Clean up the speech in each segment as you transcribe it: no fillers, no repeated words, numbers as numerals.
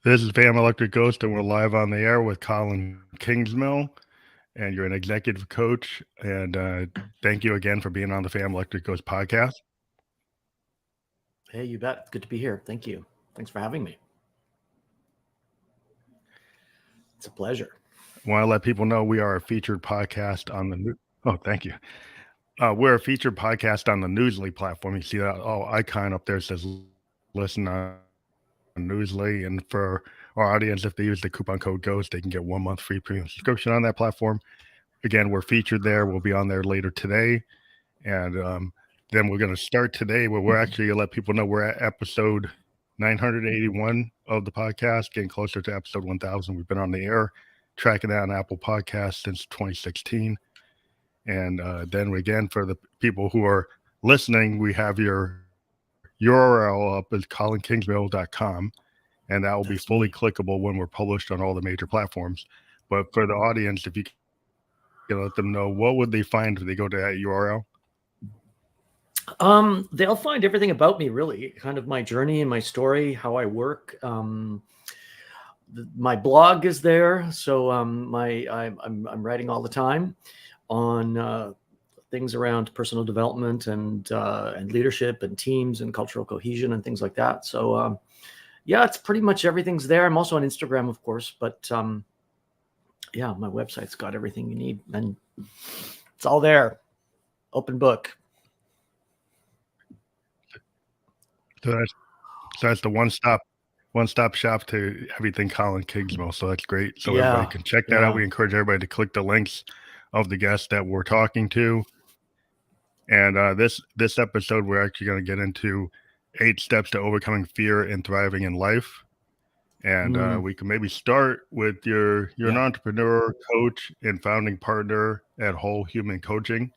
This is Fam Electric Ghost, and we're live on the air with Colin Kingsmill, and you're an executive coach. And thank you again for being on the Fam Electric Ghost podcast. Hey, you bet. Good to be here. Thank you. Thanks for having me. It's a pleasure. I want to let people know we are a featured podcast on the Oh, thank you. We're a featured podcast on the Newsly platform. You see that icon up there says listen on Newsly, and for our audience, if they use the coupon code GHOST, they can get 1 month free premium subscription on that platform. Again, we're featured there. We'll be on there later today, and then we're going to start today where we're actually going to let people know we're at episode 981 of the podcast, getting closer to episode 1000. We've been on the air tracking that on Apple Podcasts since 2016. And then again, for the people who are listening, we have your URL up as colinkingsmill.com, and that will be fully clickable when we're published on all the major platforms. But for the audience, if you can let them know, what would they find if they go to that URL? They'll find everything about me, really, kind of my journey and my story, how I work. My blog is there, so I'm writing all the time on things around personal development and leadership and teams and cultural cohesion and things like that. So yeah, it's pretty much everything's there. I'm also on Instagram, of course, but yeah, my website's got everything you need, and it's all there, open book. So that's the one-stop shop to everything Colin Kingsmill. So that's great. So everybody can check that out. We encourage everybody to click the links of the guests that we're talking to. And this episode, we're actually going to get into 8 steps to overcoming fear and thriving in life. And we can maybe start with you're an entrepreneur, coach, and founding partner at Whole Human Coaching,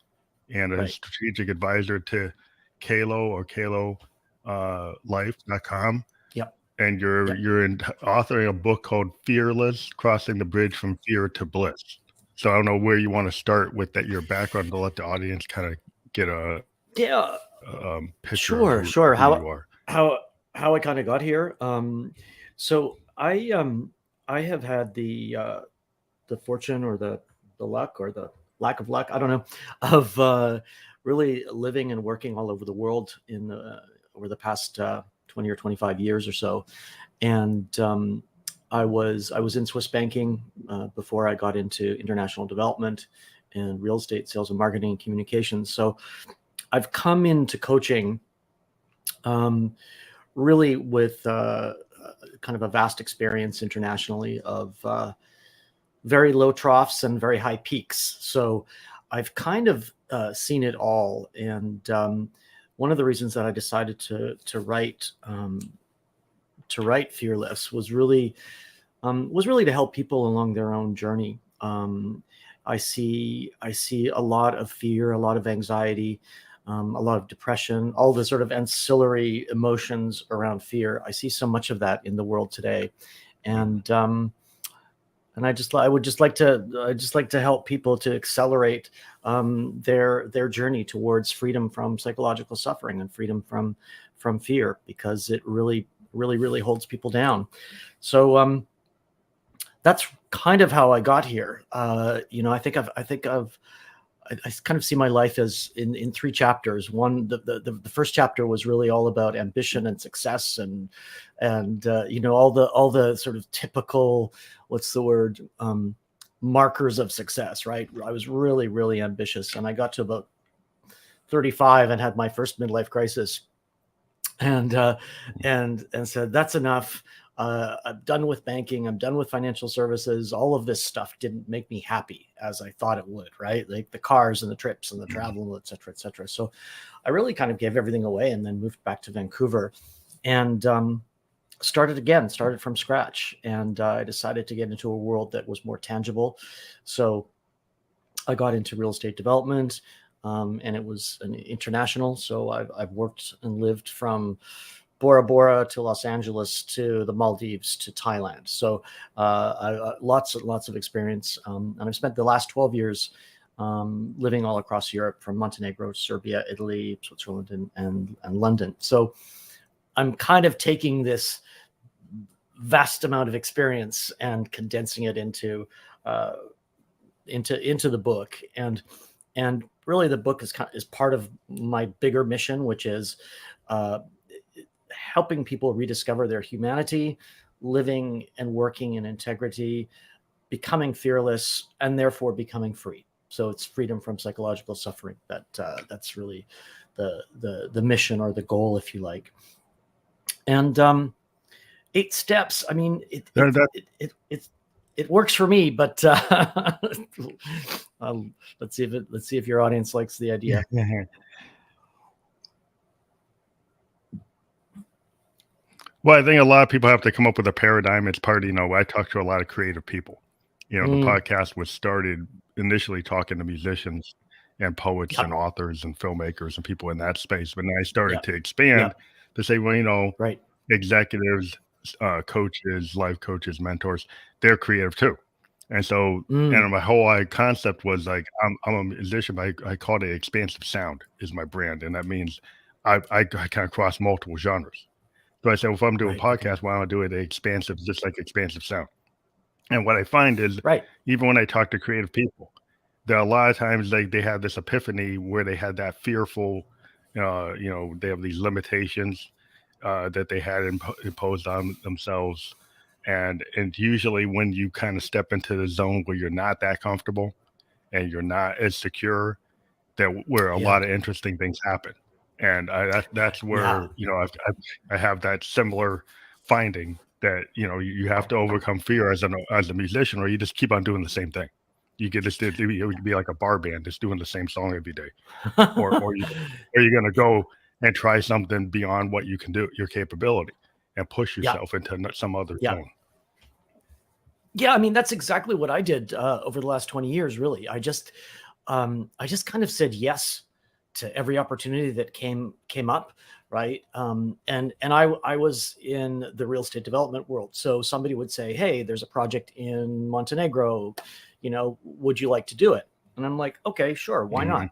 and a strategic advisor to Kalo life.com. Yep. And you're authoring a book called Fearless: Crossing the Bridge from Fear to Bliss. So I don't know where you want to start with that, your background, to let the audience kind of get a picture. Sure. How I kind of got here. So I have had the fortune or the luck or the lack of luck, I don't know, of really living and working all over the world over the past 20 or 25 years or so. And I was in Swiss banking before I got into international development and real estate sales and marketing and communications. So I've come into coaching really with kind of a vast experience internationally of very low troughs and very high peaks. So I've kind of seen it all. And one of the reasons that I decided to write Fearless was really to help people along their own journey. I see a lot of fear, a lot of anxiety, a lot of depression, all the sort of ancillary emotions around fear. I see so much of that in the world today, and I would just like to help people to accelerate their journey towards freedom from psychological suffering and freedom from fear, because it really holds people down. So that's kind of how I got here. I kind of see my life as in 3 chapters. One, the first chapter was really all about ambition and success and all the sort of typical, what's the word, markers of success, right? I was really, really ambitious, and I got to about 35 and had my first midlife crisis, and said, that's enough. I'm done with banking. I'm done with financial services. All of this stuff didn't make me happy as I thought it would, right? Like the cars and the trips and the travel, et cetera, et cetera. So I really kind of gave everything away and then moved back to Vancouver and started from scratch. And I decided to get into a world that was more tangible. So I got into real estate development, and it was an international. So I've worked and lived from Bora Bora to Los Angeles to the Maldives to Thailand. So lots of experience. And I've spent the last 12 years living all across Europe, from Montenegro, Serbia, Italy, Switzerland, and London. So I'm kind of taking this vast amount of experience and condensing it into the book. And really the book is part of my bigger mission, which is helping people rediscover their humanity, living and working in integrity, becoming fearless, and therefore becoming free. So it's freedom from psychological suffering. That's really the mission, or the goal, if you like. And 8 steps. I mean, it works for me, but let's see if your audience likes the idea. Well, I think a lot of people have to come up with a paradigm. It's part, I talk to a lot of creative people. The podcast was started initially talking to musicians and poets and authors and filmmakers and people in that space. But then I started to expand to say, well, executives, coaches, life coaches, mentors, they're creative too. And so, and my whole concept was like, I'm a musician, but I call it expansive sound is my brand. And that means I kind of cross multiple genres. So I said, well, if I'm doing a podcast, why don't I do it expansive, just like expansive sound? And what I find is, even when I talk to creative people, there are a lot of times they have this epiphany where they had that fearful, they have these limitations that they had imposed on themselves. And usually when you kind of step into the zone where you're not that comfortable and you're not as secure, where a lot of interesting things happen. And that's where, I have that similar finding that, you have to overcome fear as a musician, or you just keep on doing the same thing. You could just, it would be like a bar band just doing the same song every day. or you're going to go and try something beyond what you can do, your capability, and push yourself into some other zone. Yeah. I mean, that's exactly what I did over the last 20 years, really. I just kind of said yes to every opportunity that came up. Right. And I was in the real estate development world. So somebody would say, hey, there's a project in Montenegro, would you like to do it? And I'm like, okay, sure. Why not?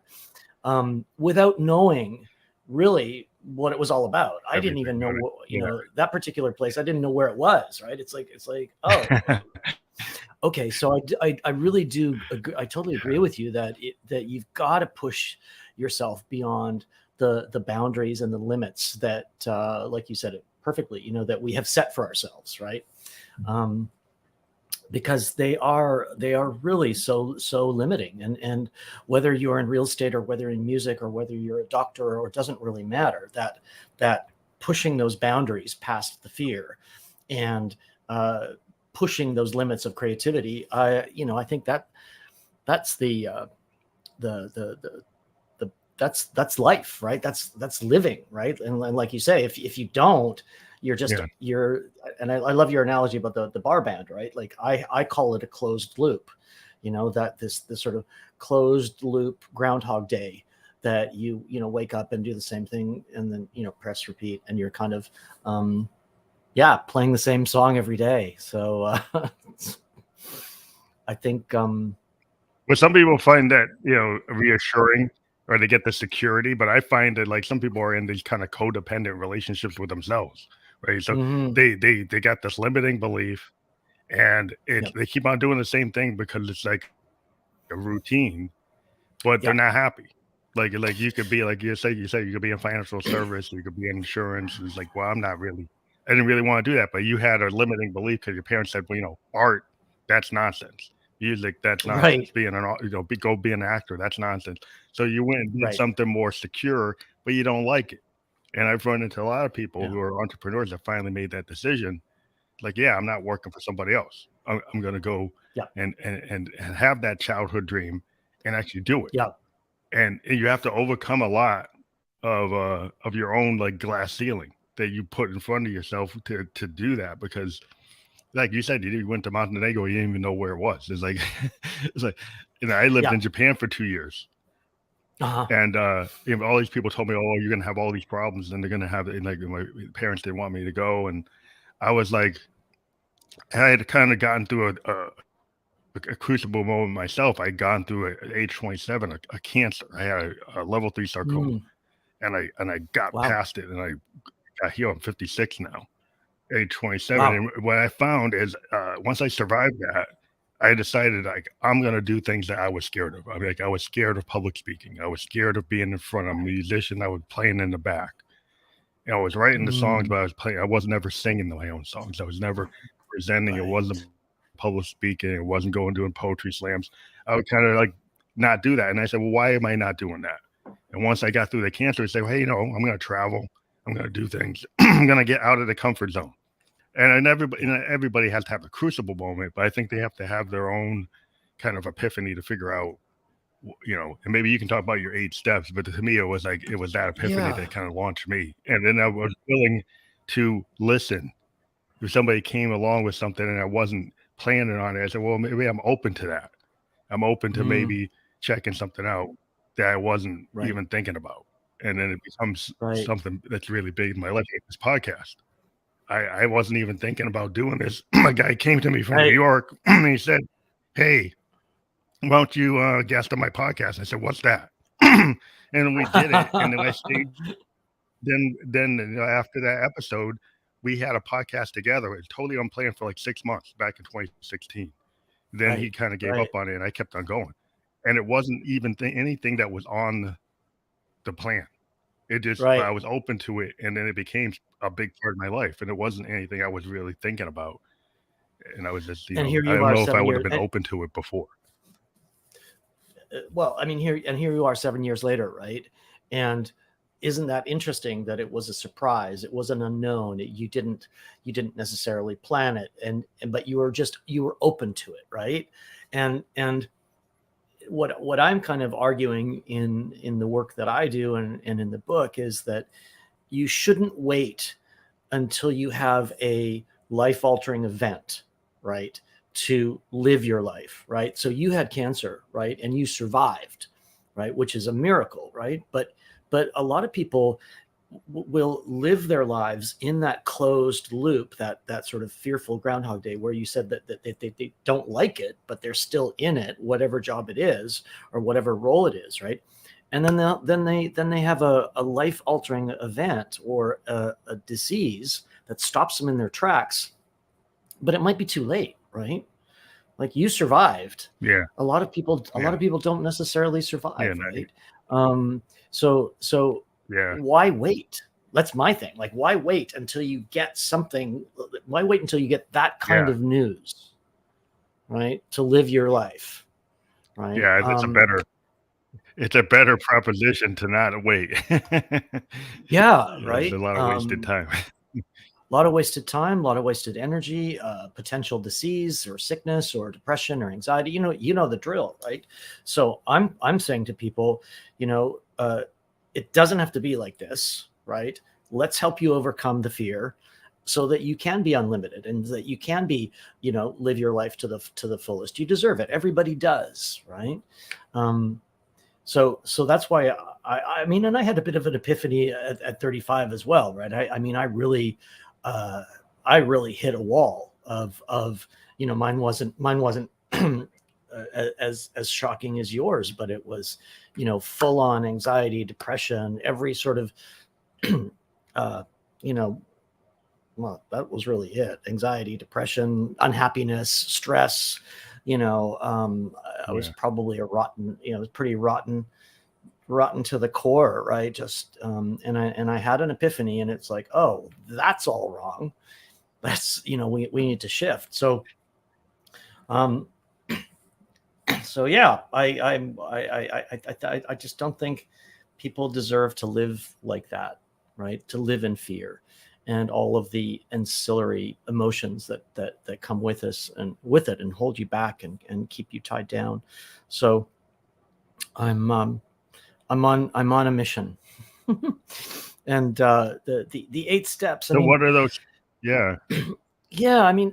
Without knowing really what it was all about. I didn't even know what, that particular place. I didn't know where it was. Right. It's like, oh, okay. So I really do. I totally agree with you that you've got to push yourself beyond the boundaries and the limits that, like you said it perfectly, that we have set for ourselves, right? Because they are really so limiting. And whether you're in real estate or whether in music or whether you're a doctor, or it doesn't really matter, that pushing those boundaries past the fear and pushing those limits of creativity, I think that's that's life, right? That's living, right? And like you say, if you don't, you're just and I love your analogy about the bar band, right? Like I call it a closed loop, that this sort of closed loop Groundhog Day, that you wake up and do the same thing and then press repeat, and you're kind of playing the same song every day. So I think well, some people find that reassuring, or they get the security, but I find that like some people are in these kind of codependent relationships with themselves, right? So they got this limiting belief, and they keep on doing the same thing because it's like a routine, but they're not happy. Like you could be like you say you could be in financial service, you could be in insurance. It's like, well, I didn't really want to do that, but you had a limiting belief because your parents said, well, art, that's nonsense. Music, that's nonsense. Being go be an actor, that's nonsense. So you went and did something more secure, but you don't like it. And I've run into a lot of people who are entrepreneurs that finally made that decision. Like, I'm not working for somebody else. I'm going to go and have that childhood dream and actually do it. Yeah. And you have to overcome a lot of your own like glass ceiling that you put in front of yourself to do that, because like you said, you went to Montenegro, you didn't even know where it was. It's like, I lived in Japan for 2 years. And all these people told me, oh, you're going to have all these problems, and they're going to have it. Like my parents didn't want me to go. And I was like, I had kind of gotten through a crucible moment myself. I'd gone through at age 27, a cancer. I had a level 3 sarcoma, and I got past it, and I got healed. I'm 56 now. age 27. Wow. And what I found is once I survived that, I decided like I'm gonna do things that I was scared of. I mean, like I was scared of public speaking. I was scared of being in front of a musician. I was playing in the back. You know, I was writing the songs, Mm, but I wasn't ever singing my own songs. I was never presenting. It wasn't right. public speaking. It wasn't going doing poetry slams. I would kind of like not do that. And I said, well, why am I not doing that? And once I got through the cancer, I said, well, hey, I'm going to travel. I'm going to do things. I'm going to get out of the comfort zone. And everybody has to have a crucible moment, but I think they have to have their own kind of epiphany to figure out, and maybe you can talk about your 8 steps, but to me, it was like, it was that epiphany Yeah. that kind of launched me. And then I was willing to listen. If somebody came along with something and I wasn't planning on it, I said, well, maybe I'm open to that. I'm open to Mm, maybe checking something out that I wasn't right. even thinking about. And then it becomes Right. something that's really big in my life. This podcast. I wasn't even thinking about doing this. A guy came to me from New Right. York and he said, hey, why don't you guest on my podcast? I said, what's that? And we did it. And then I stayed. Then after that episode, we had a podcast together. It was totally unplanned for like 6 months back in 2016. Then he Right. kind of gave Right. up on it, and I kept on going. And it wasn't even anything that was on the plan. It just I Right. was open to it, and then it became a big part of my life. And it wasn't anything I was really thinking about. And I was just, And here I you don't are know if I seven would have years. been open to it before. Well, I mean, here you are 7 years later, right? And isn't that interesting that it was a surprise? It was an unknown. You didn't necessarily plan it, and but you were open to it, right? And what I'm kind of arguing in the work that I do and in the book is that you shouldn't wait until you have a life altering event, right? To live your life, right? So you had cancer, right? And you survived, right? Which is a miracle, right? But a lot of people will live their lives in that closed loop, that sort of fearful Groundhog Day, where you said that they don't like it, but they're still in it, whatever job it is or whatever role it is, right? And then they have a life altering event or a disease that stops them in their tracks, but it might be too late, right? Like you survived. Yeah, A lot yeah, of people don't necessarily yeah, survive, no, right? So yeah, why wait? That's my thing. Like, why wait until you get something? Why wait until you get that kind yeah, of news, right? To live your life, right? yeah. It's a better proposition to not wait. Yeah, There's a right. lot of wasted time. A lot of wasted time, a lot of wasted energy, potential disease or sickness or depression or anxiety. You know the drill, right? So I'm saying to people, it doesn't have to be like this, right? Let's help you overcome the fear, so that you can be unlimited and that you can be, live your life to the fullest. You deserve it. Everybody does, right? Um, so that's why I mean, and I had a bit of an epiphany at 35 as well, right? I mean, uh, I really hit a wall of mine wasn't as shocking as yours, but it was, full on anxiety, depression, every sort of, uh, you know, well, that was really it. Anxiety, depression, unhappiness, stress. I was Yeah, probably it was pretty rotten to the core, right? Just and I had an epiphany, and it's like, oh, that's all wrong. That's we need to shift. Um, so yeah, I just don't think people deserve to live like that, right? To live in fear and all of the ancillary emotions that come with us and with it and hold you back and keep you tied down. So I'm um, I'm on a mission. And the 8 steps. I so mean, what are those? Yeah, yeah, I mean,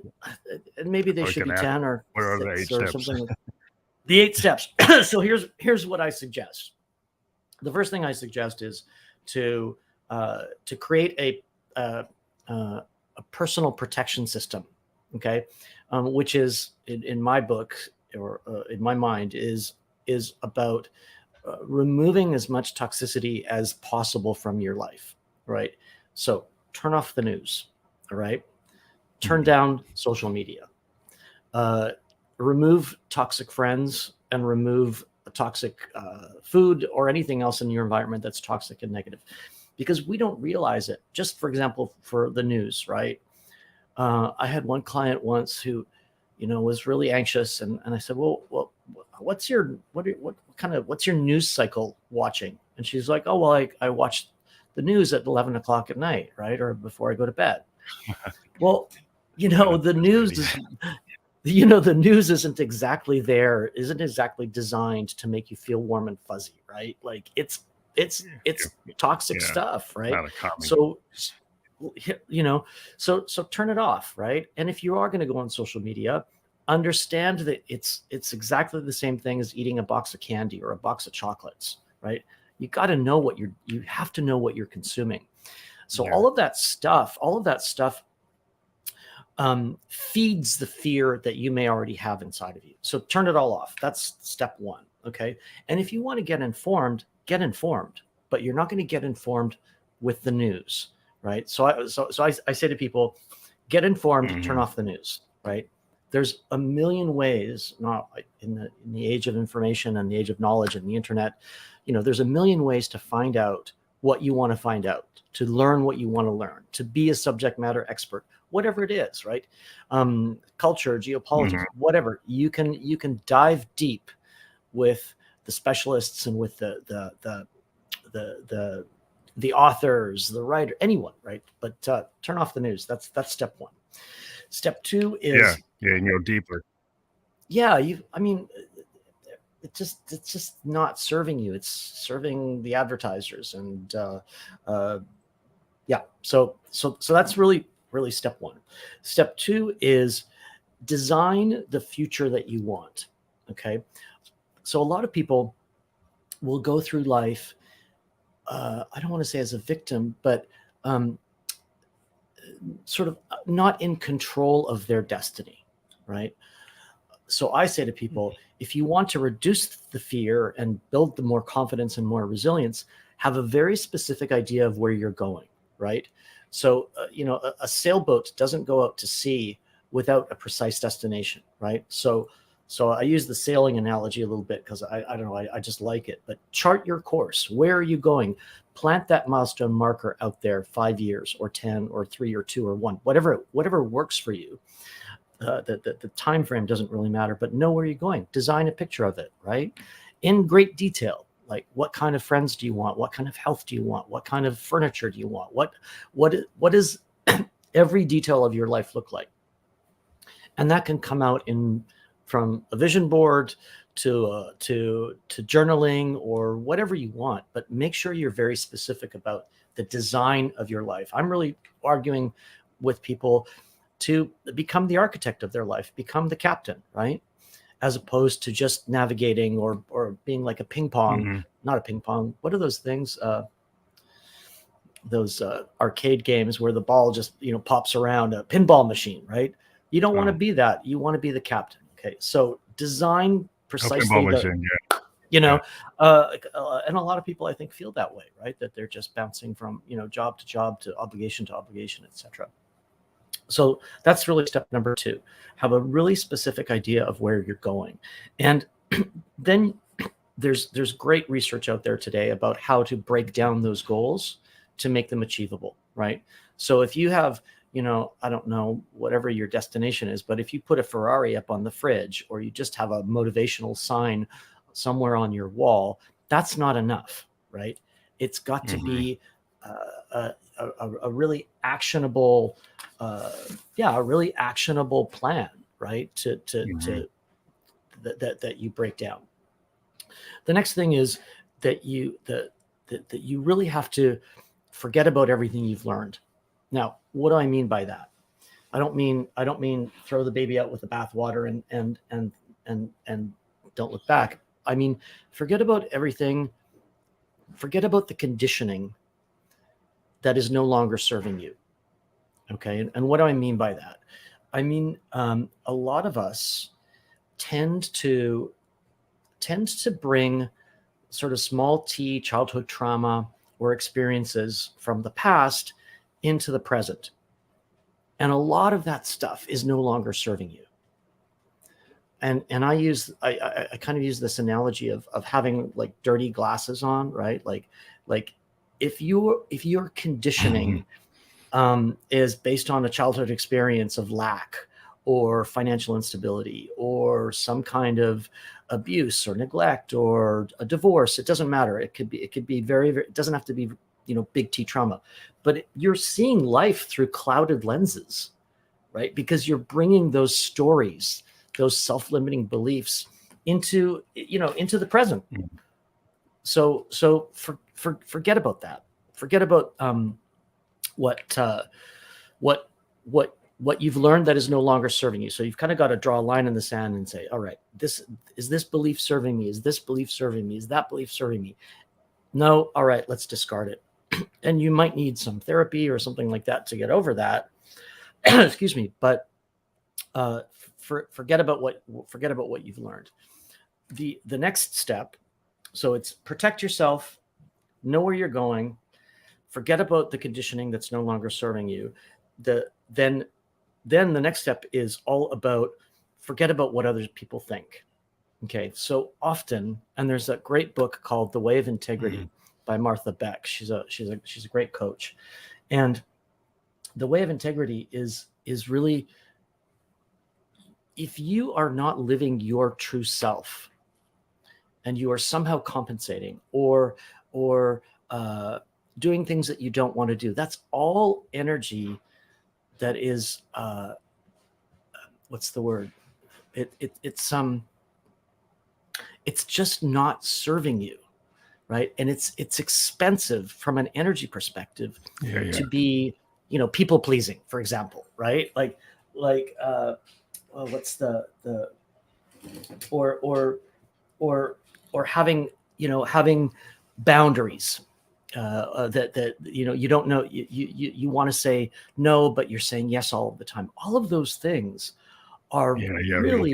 maybe they I was should be gonna ask, 10 or what are the 6 8 or steps? something like the 8 steps. So here's what I suggest. The first thing I suggest is to create uh, a personal protection system. Okay, which is in my book, or in my mind, is about removing as much toxicity as possible from your life. Right. So turn off the news. All right. turn down social media, remove toxic friends, and remove toxic food or anything else in your environment that's toxic and negative, because we don't realize it. Just for example, for the news, right? I had one client once who, was really anxious, and I said, well, what's your news cycle watching? And she's like, oh, well, I watch the news at 11 o'clock at night, right, or before I go to bed. Well, the news is, the news isn't exactly designed to make you feel warm and fuzzy, right? Like it's toxic stuff, right? So so turn it off, right? And if you are going to go on social media, understand that it's exactly the same thing as eating a box of candy or a box of chocolates, right? You got to know you have to know what you're consuming. So all of that stuff feeds the fear that you may already have inside of you. So turn it all off. That's step one. Okay. And if you want to get informed, but you're not going to get informed with the news, right? So I say to people, get informed, turn off the news, right? There's a million ways, not in the age of information and the age of knowledge and the internet, there's a million ways to find out what you want to find out, to learn what you want to learn, to be a subject matter expert, whatever it is, right? Culture, geopolitics, whatever. You can dive deep with the specialists and with the authors, the writer, anyone, right? But turn off the news. That's step one. Step two is deeper. It's just not serving you. It's serving the advertisers, and So that's really step one. Step two is design the future that you want. Okay, so a lot of people will go through life. I don't want to say as a victim, but sort of not in control of their destiny, right? So I say to people, if you want to reduce the fear and build the more confidence and more resilience, have a very specific idea of where you're going, right? So, a sailboat doesn't go out to sea without a precise destination, right? So I use the sailing analogy a little bit because I don't know, I just like it. But chart your course. Where are you going? Plant that milestone marker out there, 5 years or 10 or 3 or 2 or 1, whatever works for you. The time frame doesn't really matter, but know where you're going. Design a picture of it, right? In great detail. Like, what kind of friends do you want? What kind of health do you want? What kind of furniture do you want? What does every detail of your life look like? And that can come out from a vision board to journaling or whatever you want, but make sure you're very specific about the design of your life. I'm really arguing with people to become the architect of their life, become the captain, right? As opposed to just navigating or being like a ping pong, not a ping pong. What are those things? Those arcade games where the ball just, pops around, a pinball machine, right? You don't want to be that. You want to be the captain. Okay. So design precisely machine, and a lot of people, I think, feel that way, right? That they're just bouncing from, job to job to obligation, etc. So that's really step number 2. Have a really specific idea of where you're going. And then there's great research out there today about how to break down those goals to make them achievable, right? So if you have, I don't know, whatever your destination is, but if you put a Ferrari up on the fridge, or you just have a motivational sign somewhere on your wall, that's not enough, right? It's got to be a really actionable, plan, right? That you break down. The next thing is that you really have to forget about everything you've learned. Now, what do I mean by that? I don't mean throw the baby out with the bathwater and don't look back. I mean, forget about everything. Forget about the conditioning that is no longer serving you. Okay. And what do I mean by that? I mean, a lot of us tend to bring sort of small t childhood trauma or experiences from the past into the present. And a lot of that stuff is no longer serving you. And I kind of use this analogy of having like dirty glasses on, right? Like if your conditioning is based on a childhood experience of lack or financial instability or some kind of abuse or neglect or a divorce, it doesn't matter. It could be very, very, it doesn't have to be, big T trauma, but you're seeing life through clouded lenses, right? Because you're bringing those stories, those self-limiting beliefs into the present. So forget about that. Forget about what you've learned that is no longer serving you. So you've kind of got to draw a line in the sand and say, all right, this belief serving me? Is this belief serving me? Is that belief serving me? No. All right, let's discard it. And you might need some therapy or something like that to get over that. Excuse me. But forget about what you've learned. The next step. So it's protect yourself, know where you're going, forget about the conditioning that's no longer serving you. Then the next step is all about forget about what other people think. Okay. So often, and there's a great book called The Way of Integrity by Martha Beck. She's a great coach. And The Way of Integrity is really, if you are not living your true self and you are somehow compensating or doing things that you don't want to do, that's all energy that is what's the word? It's just not serving you, right? And it's expensive from an energy perspective to be, people pleasing, for example, right? What's the or having boundaries that you don't know, you want to say no, but you're saying yes all of the time. All of those things are really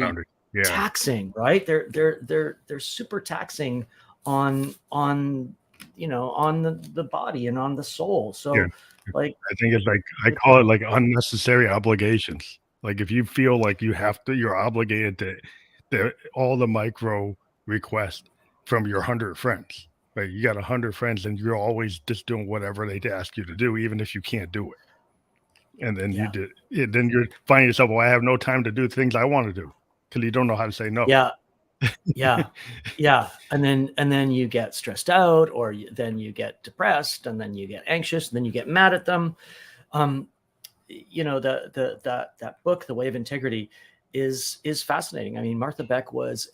taxing, right? They're super taxing on the body and on the soul. So I think it's like, I call it like unnecessary obligations. Like if you feel like you're obligated to all the micro requests from your 100 friends. Right? You got 100 friends and you're always just doing whatever they ask you to do, even if you can't do it. And then then you're finding yourself, well, I have no time to do things I want to do because you don't know how to say no. Yeah. And then you get stressed out, or then you get depressed, and then you get anxious, and then you get mad at them. That book, The Way of Integrity, is fascinating. I mean, Martha Beck was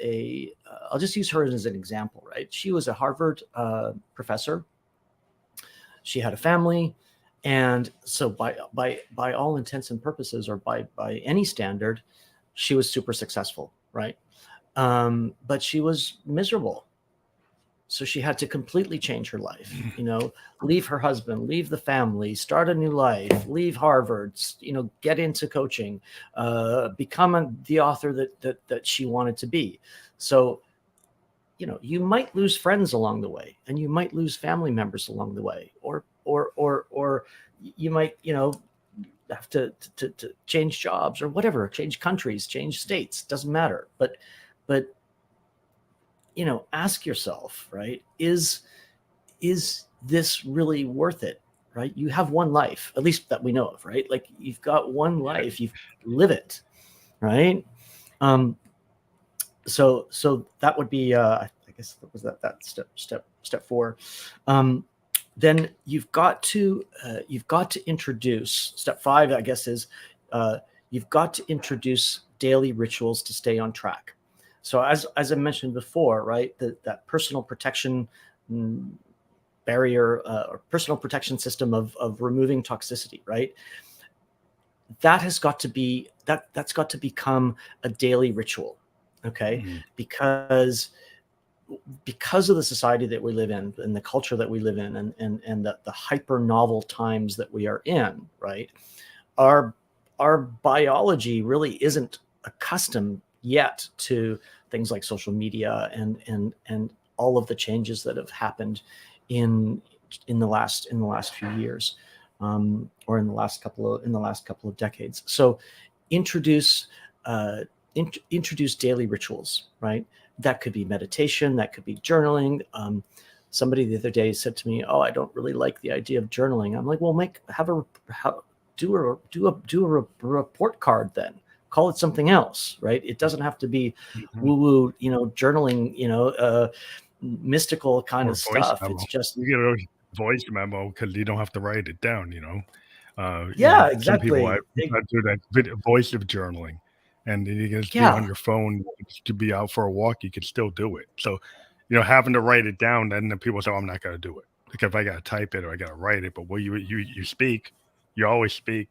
I'll just use her as an example, right? She was a Harvard professor. She had a family. And so by all intents and purposes, or by any standard, she was super successful, right? But she was miserable. So she had to completely change her life, leave her husband, leave the family, start a new life, leave Harvard, get into coaching, become the author that she wanted to be. So, you might lose friends along the way, and you might lose family members along the way, or you might, have to change jobs or whatever, change countries, change states, doesn't matter. But ask yourself, right? Is this really worth it? Right? You have one life, at least that we know of, right? Like you've got one life, you live it, right? So that would be, I guess that was that step 4. Then you've got to introduce step 5, I guess, is you've got to introduce daily rituals to stay on track. So as I mentioned before, right, that personal protection barrier or personal protection system of removing toxicity, right? That has got to be that's got to become a daily ritual, okay? Because of the society that we live in and the culture that we live in and the hyper novel times that we are in, right? Our biology really isn't accustomed yet to things like social media and all of the changes that have happened in the last few years. or in the last couple of decades. So introduce introduce daily rituals, right? That could be meditation, that could be journaling. Somebody the other day said to me, "Oh, I don't really like the idea of journaling." I'm like, "Well, do a report card then. Call it something else, right? It doesn't have to be woo-woo, journaling, mystical kind Or of voice stuff. memo. It's just, You get a voice memo because you don't have to write it down. yeah, Some people I exactly. do that voice of journaling, and then you can just be on Yeah, your phone to be out for a walk. You can still do it. So, having to write it down, then the people say, oh, "I'm not going to do it." Like if I got to type it or I got to write it, but when you speak, you always speak.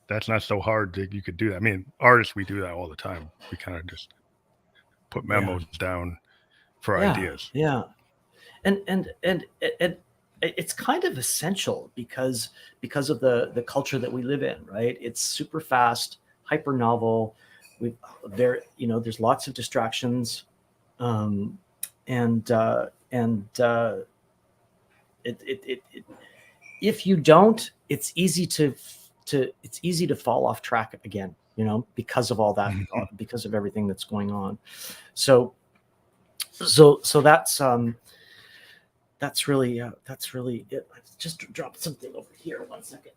That's not so hard that you could do that. I mean, artists, we do that all the time. We kind of just put yeah, memos down for yeah, ideas. yeah. And it's kind of essential because of the culture that we live in, right? It's super fast, hyper novel. There's lots of distractions, um, and if you don't, it's easy to fall off track again, because of all that, because of everything that's going on. So that's really it. I just dropped something over here. 1 second.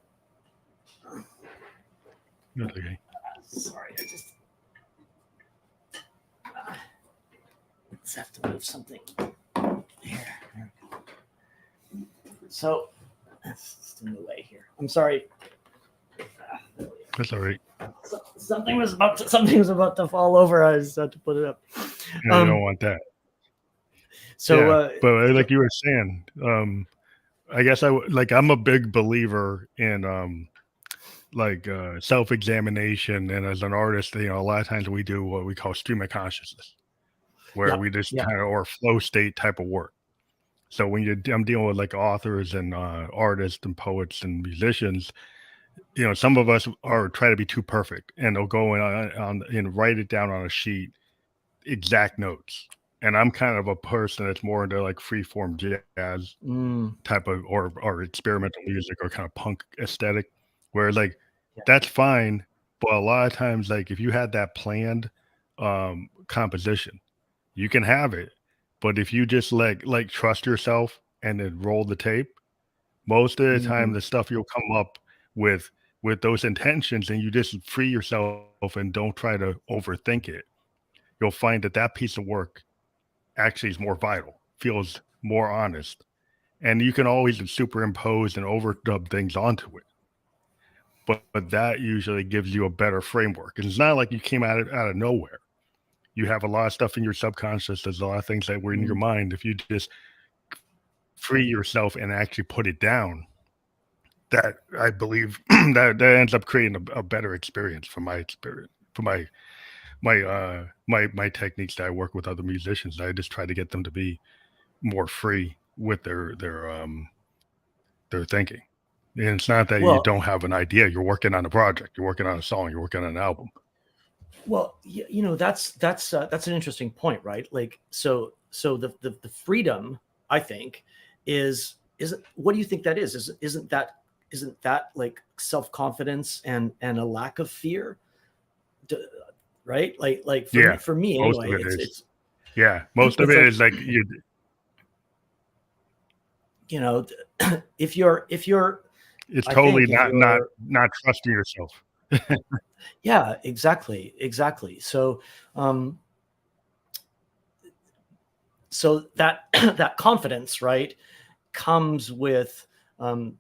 Okay. Sorry, I just have to move something here. There we go. So that's just in the way here. I'm sorry. That's all right. Something was about to fall over. I just had to put it up. Yeah, you don't want that. So, Yeah, but like you were saying, I guess I'm a big believer in self-examination, and as an artist, a lot of times we do what we call stream of consciousness, where yeah, we just yeah, kind of or flow state type of work. So when I'm dealing with like authors and artists and poets and musicians, some of us are try to be too perfect, and they'll go and write it down on a sheet, exact notes. And I'm kind of a person that's more into like free form jazz type of or experimental music or kind of punk aesthetic, where like yeah. that's fine, but a lot of times like if you had that planned composition, you can have it, but if you just trust yourself and then roll the tape, most of the time Mhm. the stuff you'll come up with those intentions, and you just free yourself and don't try to overthink it, you'll find that that piece of work actually is more vital, feels more honest, and you can always superimpose and overdub things onto it. But that usually gives you a better framework. And it's not like you came out of nowhere. You have a lot of stuff in your subconscious. There's a lot of things that were in your Mm. mind. If you just free yourself and actually put it down, that I believe that ends up creating a better experience from my experience, for my techniques that I work with other musicians. I just try to get them to be more free with their thinking. And it's not that you Well, don't have an idea. You're working on a project. You're working on a song. You're working on an album. that's an interesting point, right? Like, so the freedom, I think, is what do you think that is? Isn't that like self-confidence and a lack of fear? Right? Like Yeah, for me most of anyway, it it's is. Yeah, most of it's it like, is like you. you know, if you're It's I totally think if not trusting yourself. yeah, exactly. Um so that that confidence, right, comes with um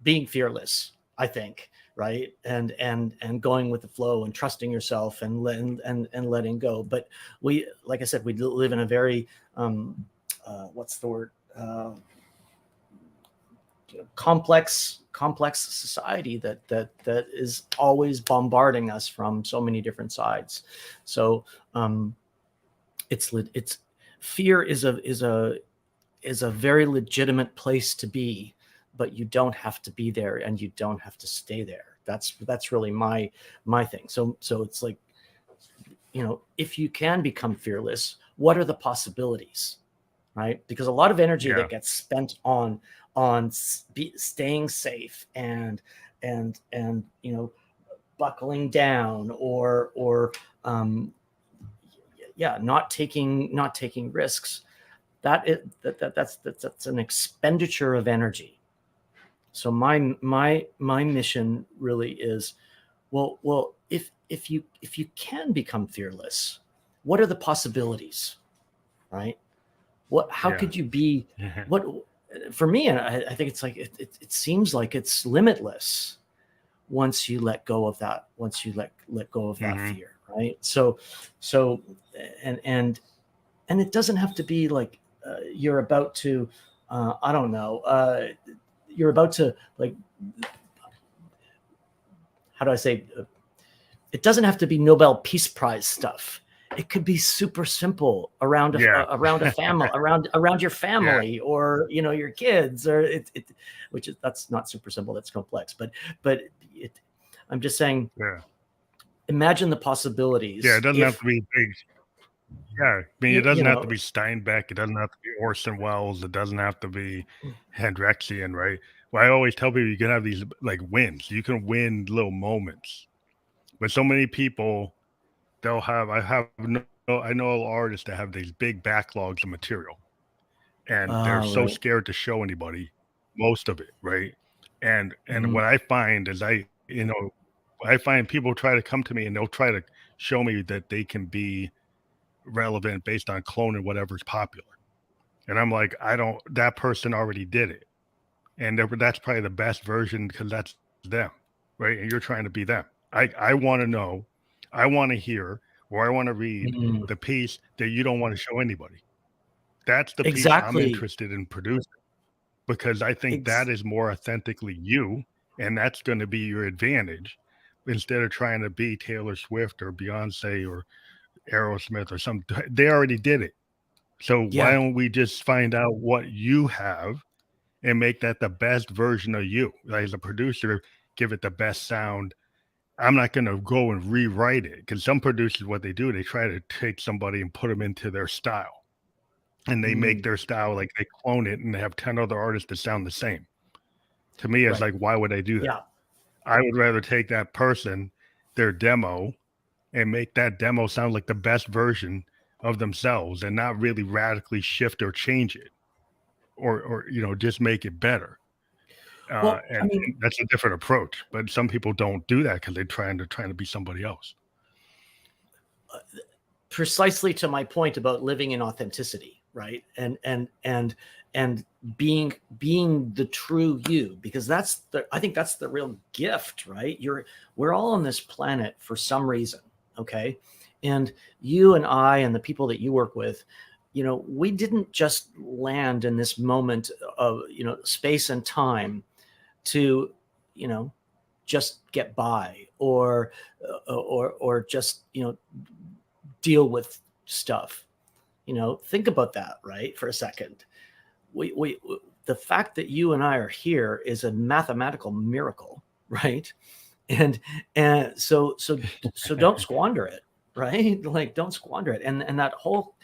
being fearless, I think, right? And going with the flow and trusting yourself and letting go. But like I said, we live in a very what's the word? Complex society that is always bombarding us from so many different sides. So it's fear is a very legitimate place to be, but you don't have to be there and you don't have to stay there. That's really my thing. So it's like, if you can become fearless, what are the possibilities, right? Because a lot of energy Yeah, that gets spent on on staying safe and buckling down or not taking risks, that's an expenditure of energy. So my mission really is, well, if you can become fearless, what are the possibilities, right? How could you be? What for me, I think it's like it seems like it's limitless once you let go of that. Once you let go of that fear, right? So and it doesn't have to be like you're about to, I don't know, you're about to, like, how do I say? It doesn't have to be Nobel Peace Prize stuff. It could be super simple around a family, around your family, or your kids, or that's not super simple. That's complex, but I'm just saying. Imagine the possibilities. Yeah, it doesn't have to be big. Yeah, I mean, it doesn't have to be Steinbeck. It doesn't have to be Orson Welles. It doesn't have to be Hendrixian, right? Well, I always tell people you can have these like wins. You can win little moments. But so many people, I know artists that have these big backlogs of material, and they're so scared to show anybody most of it, right? And what I find is I find people try to come to me and they'll try to show me that they can be relevant based on cloning whatever's popular. And I'm like, that person already did it. And that's probably the best version because that's them, right? And you're trying to be them. I want to know, I want to hear, or I want to read the piece that you don't want to show anybody. That's the piece I'm interested in producing, because I think that is more authentically you, and that's going to be your advantage instead of trying to be Taylor Swift or Beyonce or Aerosmith or something. They already did it. So why don't we just find out what you have and make that the best version of you? Like, as a producer, give it the best sound. I'm not going to go and rewrite it, because some producers, what they do, they try to take somebody and put them into their style, and they make their style, like they clone it, and they have 10 other artists that sound the same. To me, it's like, why would I do that? Yeah. I would rather take that person, their demo, and make that demo sound like the best version of themselves, and not really radically shift or change it, or just make it better. And that's a different approach, but some people don't do that because they're trying to be somebody else. Precisely to my point about living in authenticity, right? And being the true you, because I think that's the real gift, right? We're all on this planet for some reason, okay? And you and I and the people that you work with, we didn't just land in this moment of space and time to just get by or just deal with stuff. Think about that, right, for a second. We the fact that you and I are here is a mathematical miracle, right? And so don't squander it, right? Like, don't squander it. And that whole,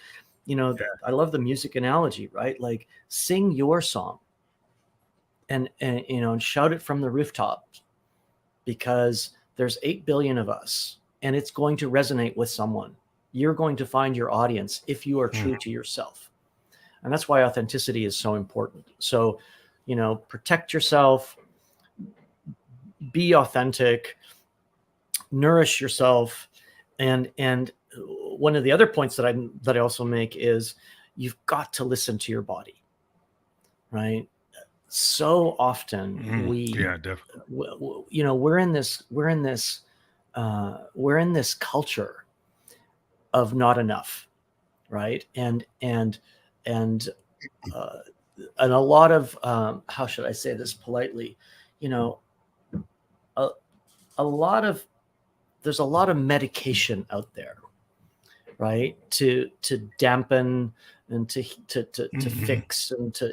I love the music analogy, right? Like, sing your song and shout it from the rooftops, because there's 8 billion of us, and it's going to resonate with someone. You're going to find your audience if you are true to yourself. And that's why authenticity is so important. So, protect yourself, be authentic, nourish yourself. And one of the other points that I also make is you've got to listen to your body, right? So often we're in this culture of not enough, right? And a lot of how should I say this politely? There's a lot of medication out there, right? To dampen and to fix and to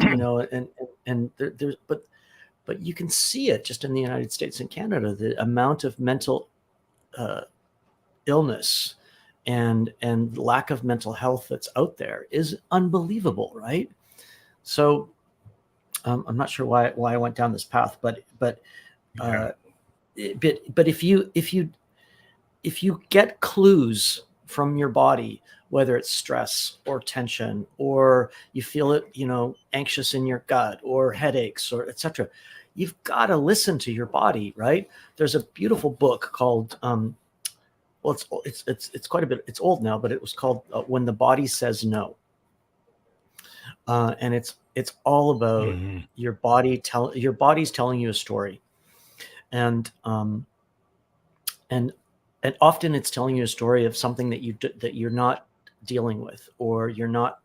and there's but you can see it just in the United States and Canada, the amount of mental illness and lack of mental health that's out there is unbelievable, right? So I'm not sure why I went down this path, but Yeah. if you get clues from your body, whether it's stress or tension, or you feel it, anxious in your gut, or headaches, or etc., you've got to listen to your body, right? There's a beautiful book called well, it's quite a bit. It's old now, but it was called When the Body Says No, and it's all about Hmm. your body's telling you a story, and and often it's telling you a story of something that you're not dealing with, or you're not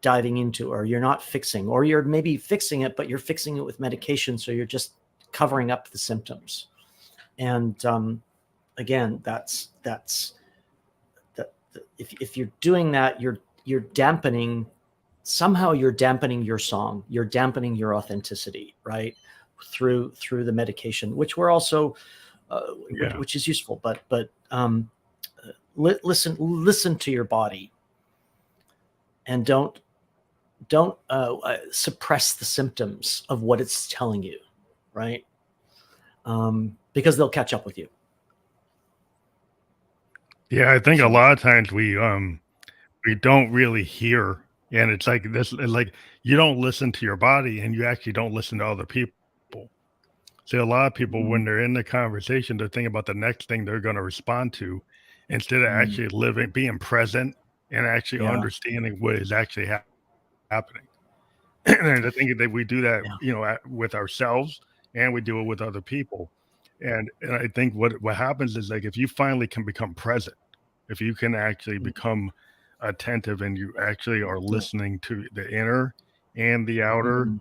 diving into, or you're not fixing, or you're maybe fixing it, but you're fixing it with medication, so you're just covering up the symptoms. And again, that's if you're doing that, you're dampening, somehow you're dampening your song, you're dampening your authenticity, right? Through the medication, which we're also Yeah. which is useful, but listen to your body, and don't suppress the symptoms of what it's telling you, right? Because they'll catch up with you. Yeah, I think a So lot of times we don't really hear, and it's like this, like you don't listen to your body, and you actually don't listen to other people. See, a lot of people, mm, when they're in the conversation, they're thinking about the next thing they're going to respond to, instead of mm, actually living, being present, and actually yeah, understanding what is actually happening. And I think that we do that, yeah, with ourselves, and we do it with other people. And I think what happens is, like, if you finally can become present, if you can actually mm, become attentive, and you actually are yeah, listening to the inner and the outer, mm,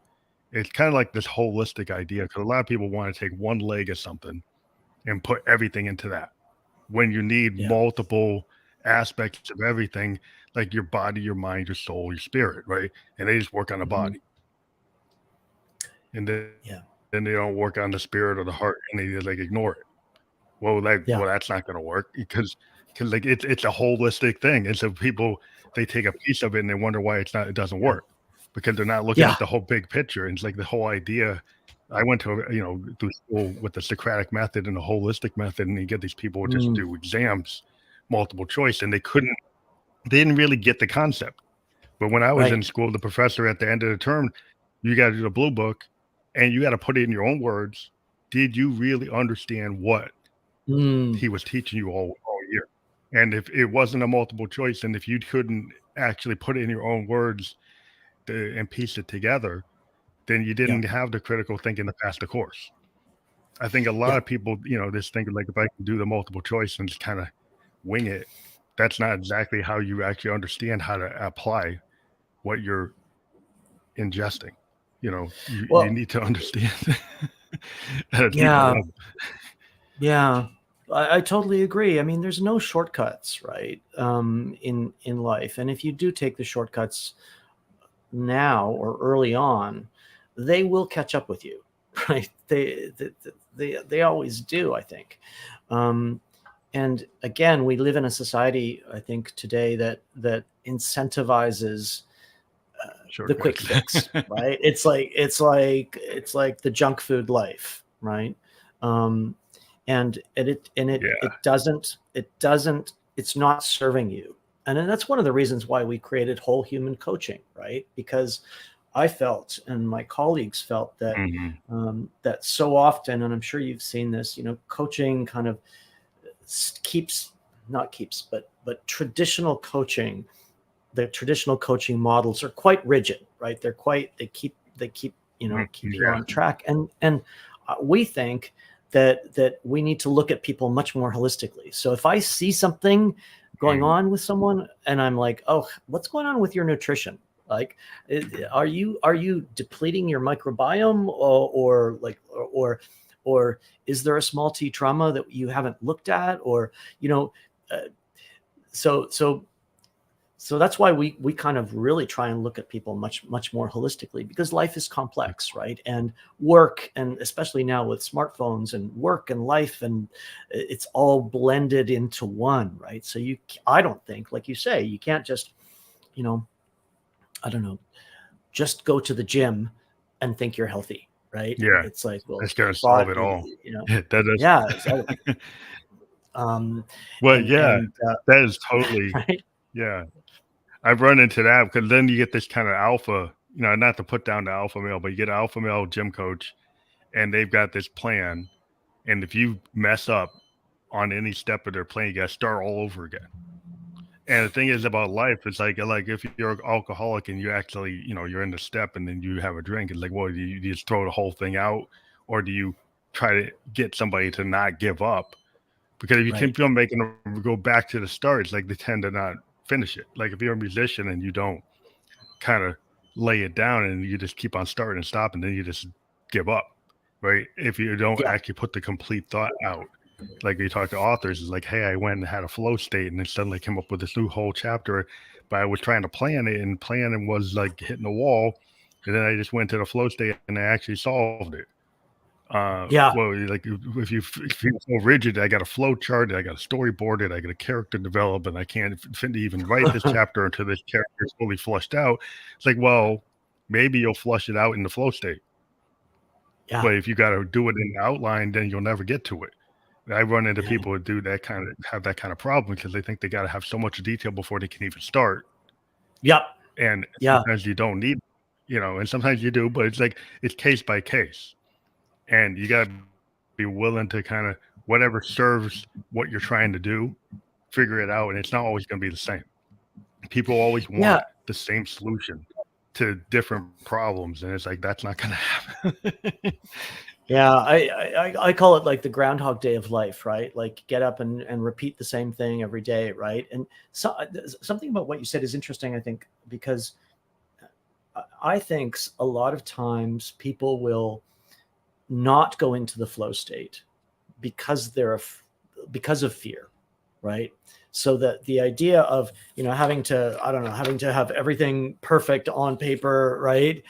it's kind of like this holistic idea, because a lot of people want to take one leg of something and put everything into that, when you need yeah, multiple aspects of everything, like your body, your mind, your soul, your spirit, right? And they just work on the mhm, body, and yeah, then they don't work on the spirit or the heart, and they just, like, ignore it. yeah, That's not going to work, because like it's a holistic thing, and so people, they take a piece of it and they wonder why it doesn't yeah, work, because they're not looking yeah, at the whole big picture. And it's like the whole idea. I went to, through school with the Socratic method and the holistic method, and you get these people who just mm, do exams, multiple choice, and they didn't really get the concept. But when I was in right, school, the professor at the end of the term, you got to do the blue book, and you got to put it in your own words. Did you really understand what mm, he was teaching you all year? And if it wasn't a multiple choice, and if you couldn't actually put it in your own words and piece it together, then you yeah, didn't have the critical thinking to pass the course. I think a lot yeah, of people, just thinking, like, if I can do the multiple choice and just kind of wing it, that's not exactly how you actually understand how to apply what you're ingesting. You well, need to understand at a deeper yeah, level. yeah, I totally agree. I mean, there's no shortcuts, right? In life, and if you do take the shortcuts now or early on, they will catch up with you, right? They always do, I think. Um, and again, we live in a society, I think, today that incentivizes the quick Shortcuts. fix, right? It's like the junk food life, right? Um, and it Yeah. doesn't it's not serving you. And then that's one of the reasons why we created whole human coaching, right? Because I felt, and my colleagues felt, that Mhm. that so often, and I'm sure you've seen this, coaching kind of keeps not keeps but the traditional coaching models are quite rigid, right? They keep Mm, keep you yeah. on track, and we think that we need to look at people much more holistically. So if I see something going Mhm. on with someone, and I'm like, oh, what's going on with your nutrition? Like, are you depleting your microbiome, or like, or is there a small t trauma that you haven't looked at, or you know uh, so so so that's why we kind of really try and look at people much more holistically, because life is complex, right? And work, and especially now with smartphones, and work and life, and it's all blended into one, right? So I don't think, like you say, you can't just, you know I don't know, just go to the gym and think you're healthy, right? Yeah. It's like, well, That's gonna your solve it body, all. you know, That yeah, exactly. is Um, well, and yeah, and that is totally right, yeah. I've run into that because then you get this kind of alpha, not to put down the alpha male, but you get an alpha male gym coach and they've got this plan. And if you mess up on any step of their plan, you got to start all over again. And the thing is about life, it's like if you're an alcoholic and you actually, you're in the step and then you have a drink, it's like, well, do you just throw the whole thing out, or do you try to get somebody to not give up? Because if you right, keep on making them go back to the start, it's like they tend to not finish it. Like if you're a musician and you don't kind of lay it down and you just keep on starting and stopping, then you just give up, right? If you don't yeah, actually put the complete thought out. Like you talk to authors, is like, hey, I went and had a flow state and then suddenly came up with this new whole chapter, but I was trying to plan it and planning was like hitting the wall. And then I just went to the flow state and I actually solved it. yeah, Well, like if you feel so rigid, I got a flow chart, I got a storyboard, I got a character develop, and I can't even write this chapter until this character is fully flushed out. It's like, well, maybe you'll flush it out in the flow state, yeah, but if you got to do it in the outline, then you'll never get to it. I run into yeah, people who have that kind of problem because they think they got to have so much detail before they can even start, yep, and yeah, sometimes you don't need, and sometimes you do, but it's like it's case by case. And you got to be willing to kind of whatever serves what you're trying to do, figure it out. And it's not always going to be the same. People always yeah. want the same solution to different problems. And it's like, that's not going to happen. Yeah, I call it like the Groundhog Day of life, right? Like get up and repeat the same thing every day, right? And so something about what you said is interesting, I think, because I think a lot of times people will not go into the flow state because because of fear, right? So that the idea of having to have everything perfect on paper, right,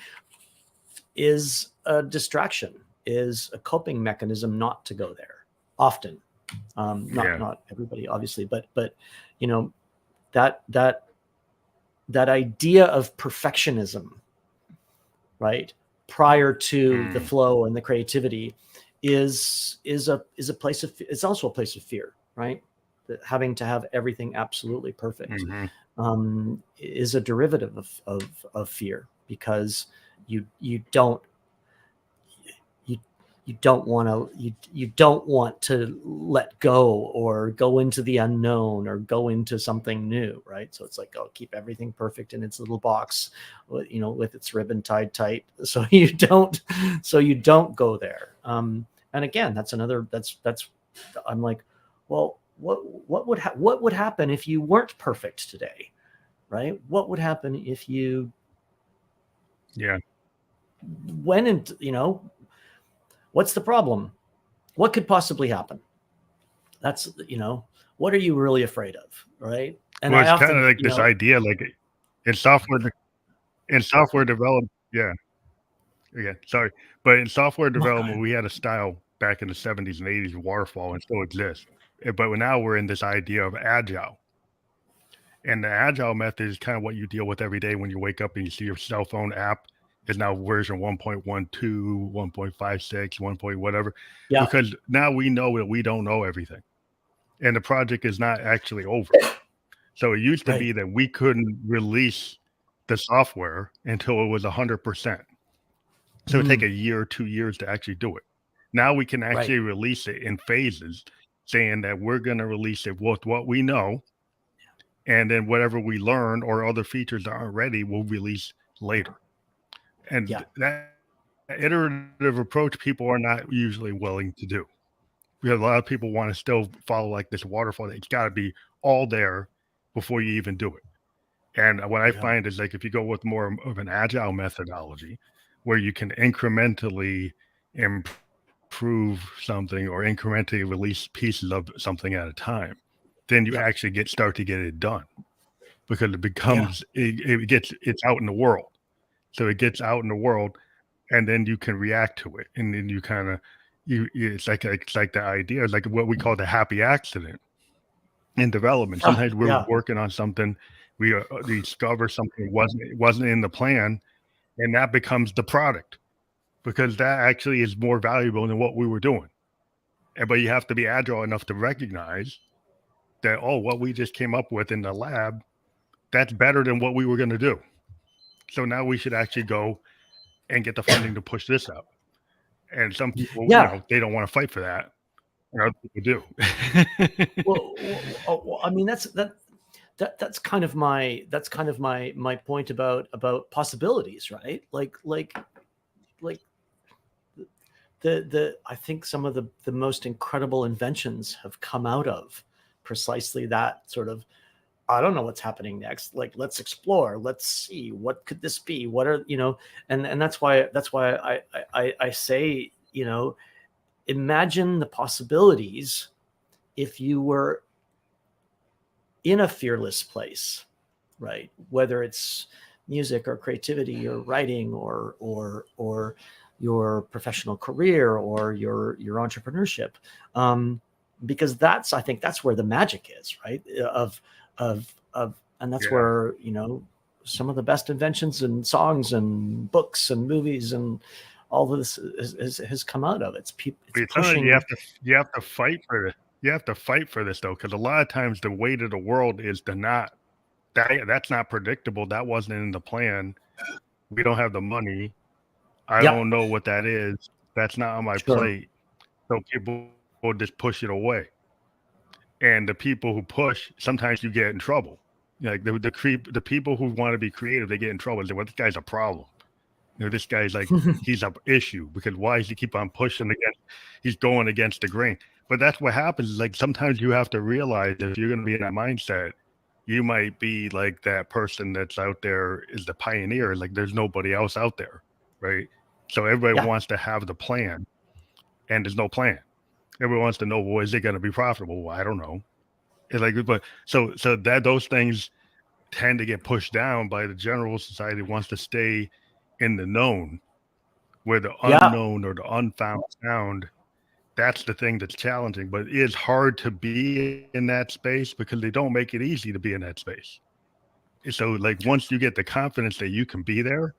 is a distraction, is a coping mechanism not to go there often. Not Yeah. not everybody, obviously, but that that idea of perfectionism, right, prior to the flow and the creativity is a place of, it's also a place of fear, right? That having to have everything absolutely perfect is a derivative of fear, because you don't you don't want to you don't want to let go or go into the unknown or go into something new, right? So it's like, oh, keep everything perfect in its little box, with its ribbon tied tight, so you don't go there. And again, that's I'm like, well, what would happen if you weren't perfect today, right? What would happen if you went into, what's the problem? What could possibly happen? That's, what are you really afraid of, right? And Well, I it's kind often, of like this idea, like in software development. Yeah. Yeah. Sorry. But in software development, we had a style back in the 70s and 80s, waterfall, and still exists. But now we're in this idea of agile. And the agile method is kind of what you deal with every day when you wake up and you see your cell phone app is now version 1.12, 1.56, 1. Whatever. yeah, Because now we know that we don't know everything. And the project is not actually over. So it used to right, be that we couldn't release the software until it was 100%. So it'd take a year or 2 years to actually do it. Now we can right, actually release it in phases, saying that we're going to release it with what we know, and then whatever we learn or other features that aren't ready, we'll release later. And yeah, that iterative approach, people are not usually willing to do. Because a lot of people want to still follow like this waterfall. It's got to be all there before you even do it. And what I yeah, find is like if you go with more of an agile methodology, where you can incrementally improve something or incrementally release pieces of something at a time, then you yeah, actually start to get it done, because it yeah, becomes it's out in the world. So it gets out in the world, and then you can react to it, and then you kind of it's like the idea is like what we call the happy accident in development. Sometimes we're yeah, working on something, we discover something wasn't in the plan, and that becomes the product, because that actually is more valuable than what we were doing. But you have to be agile enough to recognize that, oh, what we just came up with in the lab, that's better than what we were going to do. So now we should actually go and get the funding to push this out. And some people, they don't want to fight for that. And other people do. well, I mean, that's kind of my point about possibilities, right? Like I think some of the most incredible inventions have come out of precisely that sort of, I don't know what's happening next. Like, let's explore, let's see, what could this be? What are, and that's why I say, imagine the possibilities if you were in a fearless place, right? Whether it's music or creativity or writing or your professional career or your entrepreneurship, because I think that's where the magic is, right? And that's where some of the best inventions and songs and books and movies and all of this has come out of. It's pushing. You have to fight for it. You have to fight for this though, because a lot of times the weight of the world is that's not predictable. That wasn't in the plan. We don't have the money. I don't know what that is. That's not on my plate. So people will just push it away. And the people who push, sometimes you get in trouble. Like the people who want to be creative, they get in trouble. They say, well, this guy's a problem. This guy's like, he's an issue, because why does he keep on pushing against, he's going against the grain. But that's what happens. Like, sometimes you have to realize that if you're going to be in that mindset, you might be like that person that's out there is the pioneer. Like, there's nobody else out there, right? So everybody wants to have the plan, and there's no plan. Everyone wants to know, well, is it going to be profitable? Well, I don't know. It's like, but so that those things tend to get pushed down by the general society wants to stay in the known, where the unknown or the unfound sound, that's the thing that's challenging. But it is hard to be in that space because they don't make it easy to be in that space. So like, once you get the confidence that you can be there,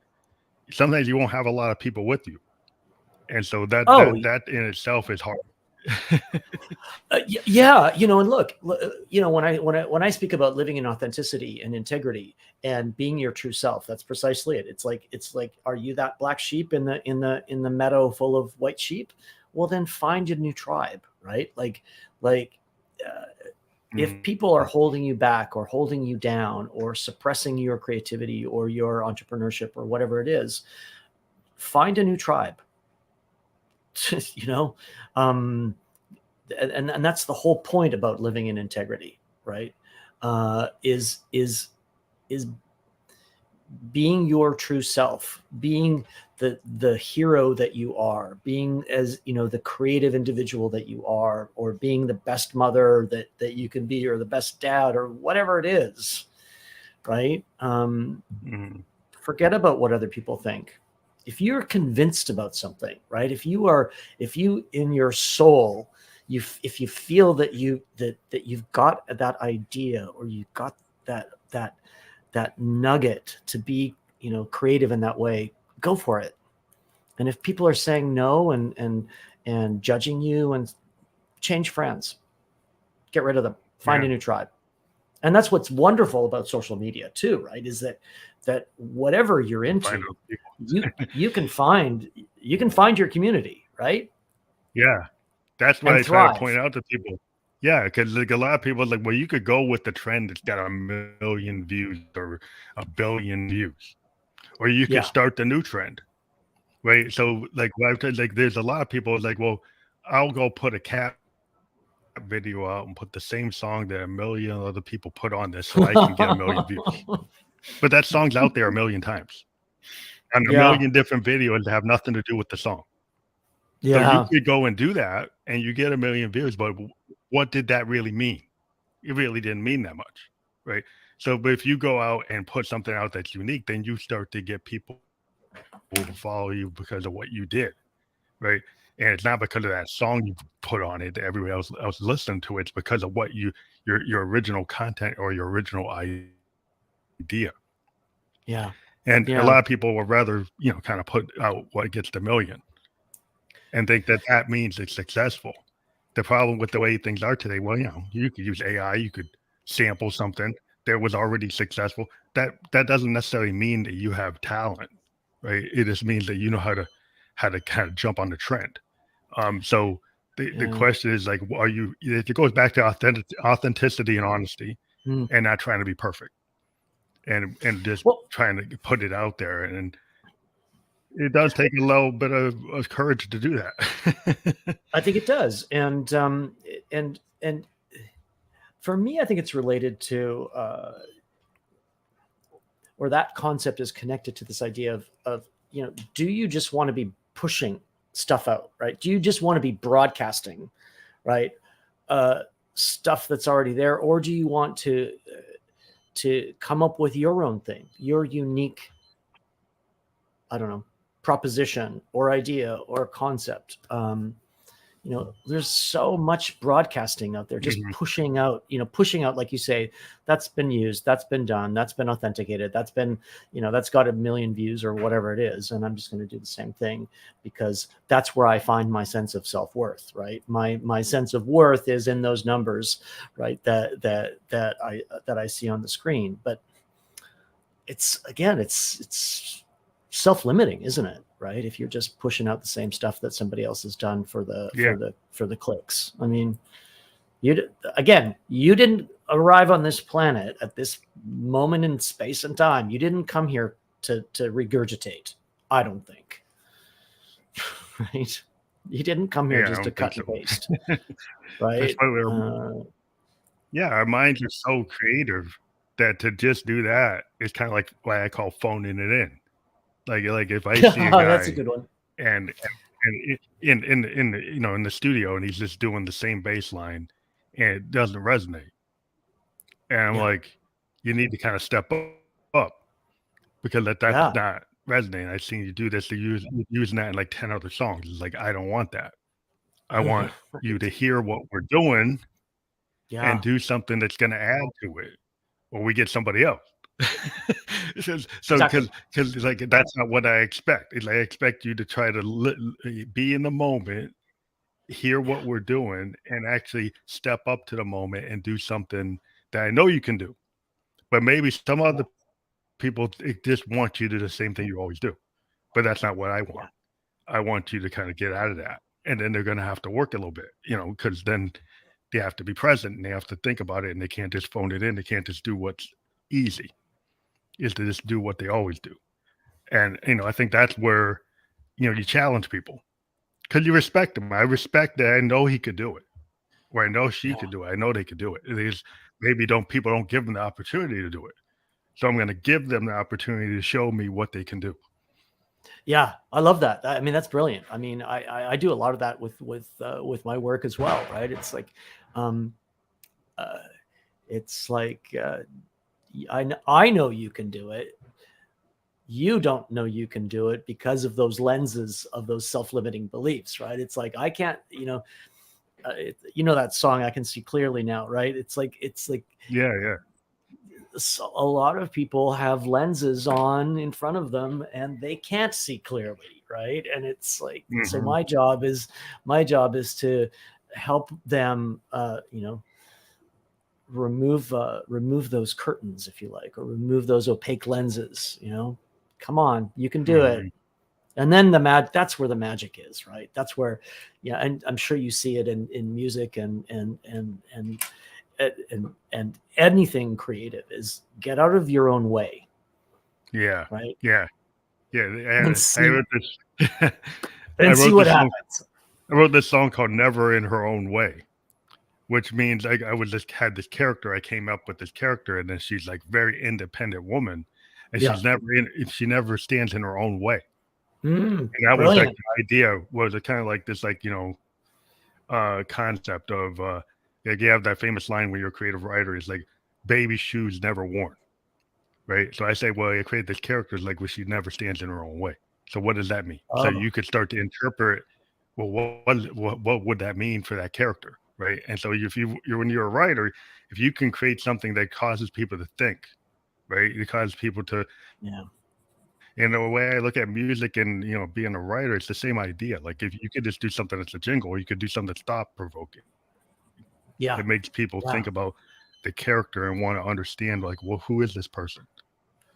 sometimes you won't have a lot of people with you. And so that in itself is hard. And look, when I speak about living in authenticity and integrity and being your true self, that's precisely it. It's like, are you that black sheep in the meadow full of white sheep? Well, then find a new tribe, right? If people are holding you back or holding you down or suppressing your creativity or your entrepreneurship or whatever it is, find a new tribe. And that's the whole point about living in integrity, right? Is being your true self, being the hero that you are, being as the creative individual that you are, or being the best mother that you can be, or the best dad, or whatever it is, right? Forget about what other people think. If you're convinced about something, right? If you in your soul, if you feel that you've got that idea, or you've got that nugget to be, creative in that way, go for it. And if people are saying no and judging you, and change friends, get rid of them, find a new tribe. And that's what's wonderful about social media too, right? Is that whatever you're into, you can find your community, right? Yeah. That's why I try to point out to people. Yeah, because like a lot of people are like, well, you could go with the trend that's got 1 million views or 1 billion views, or you could start the new trend, right? So like there's a lot of people like, well, I'll go put a cat video out and put the same song that 1 million other people put on this, so I can get 1 million views. But that song's out there 1 million times, and 1 million different videos that have nothing to do with the song. So you could go and do that and you get 1 million views, but what did that really mean? It really didn't mean that much, right? So, but if you go out and put something out that's unique, then you start to get people who will follow you because of what you did, right? And it's not because of that song you put on it that everybody else listened to. It's because of what your original content or your original idea. Yeah. And a Yeah. lot of people would rather, kind of put out what gets the million and think that that means it's successful. The problem with the way things are today, well, you could use AI, you could sample something that was already successful. That doesn't necessarily mean that you have talent, right? It just means that you know how to kind of jump on the trend. So the Yeah. question is like, are you? It goes back to authenticity and honesty, Mm. and not trying to be perfect, and just Well, trying to put it out there. And it does take a little bit of courage to do that. I think it does, and for me, I think it's related to, or that concept is connected to this idea of do you just want to be pushing stuff out, right? Do you just want to be broadcasting, right? Stuff that's already there, or do you want to come up with your own thing, your unique, I don't know, proposition or idea or concept? There's so much broadcasting out there, just Mhm. pushing out, like you say, that's been used, that's been done, that's been authenticated, that's been, that's got 1 million views or whatever it is. And I'm just going to do the same thing because that's where I find my sense of self-worth, right? My sense of worth is in those numbers, right? That I see on the screen. But it's self-limiting, isn't it? Right? If you're just pushing out the same stuff that somebody else has done for Yeah. the clicks. I mean, you didn't arrive on this planet at this moment in space and time. You didn't come here to regurgitate. I don't think. Right? You didn't come here Yeah, I just to don't think cut and so. paste. That's Right? why our minds are so creative that to just do that is kind of like why I call phoning it in. Like if I see a That's a guy good one. and in the in the studio and he's just doing the same bass line and it doesn't resonate. And I'm Yeah. like, you need to kind of step up because that's Yeah. not resonating. I've seen you do this, using that in like 10 other songs. It's like, I don't want that. I want you to Right. hear what we're doing and Yeah. do something that's going to add to it, or we get somebody else. So Exactly. because like that's not what I expect. I expect you to try to be in the moment, hear what we're doing, and actually step up to the moment and do something that I know you can do. But maybe some other people just want you to do the same thing you always do. But that's not what I Yeah. want. I want you to kind of get out of that. And then they're going to have to work a little bit, because then they have to be present and they have to think about it and they can't just phone it in. They can't just do what's easy, is to just do what they always do. And, I think that's where, you challenge people because you respect them. I respect that. I know he could do it, or I know she Yeah. could do it. I know they could do it. It is maybe people don't give them the opportunity to do it. So I'm going to give them the opportunity to show me what they can do. Yeah, I love that. I mean, that's brilliant. I mean, I do a lot of that with my work as well, right? It's like, um, uh, I know you can do it. You don't know you can do it because of those lenses of those self-limiting beliefs, right? It's like I can't, that song, I Can See Clearly Now, right? It's like Yeah, yeah. a lot of people have lenses on in front of them and they can't see clearly, right? And it's like, so Mhm. my job is to help them remove those curtains, if you like, or remove those opaque lenses. Come on, you can do it. Mhm. And then that's where the magic is, right? That's where, yeah. And I'm sure you see it in music and anything creative is get out of your own way, Yeah. right? Yeah. Yeah. And I see wrote this I and see wrote what this song happens. I wrote this song called Never in Her Own Way, which means I was just had this character. I came up with this character, and then she's like very independent woman, and Yeah. she never stands in her own way. Mm, And that was like brilliant. the idea, was it kind of like this, like, concept of like you have that famous line when you're a creative writer is like baby shoes never worn. Right. So I say, well, you create this character like where she never stands in her own way. So what does that mean? So Oh, you could start to interpret, well, what would that mean for that character? Right. And so if when you're a writer, if you can create something that causes people to think, right, it causes people to yeah. And the way I look at music and, being a writer, it's the same idea. Like if you could just do something that's a jingle, or you could do something that's thought provoking. Yeah. It makes people think about the character and want to understand, like, well, who is this person?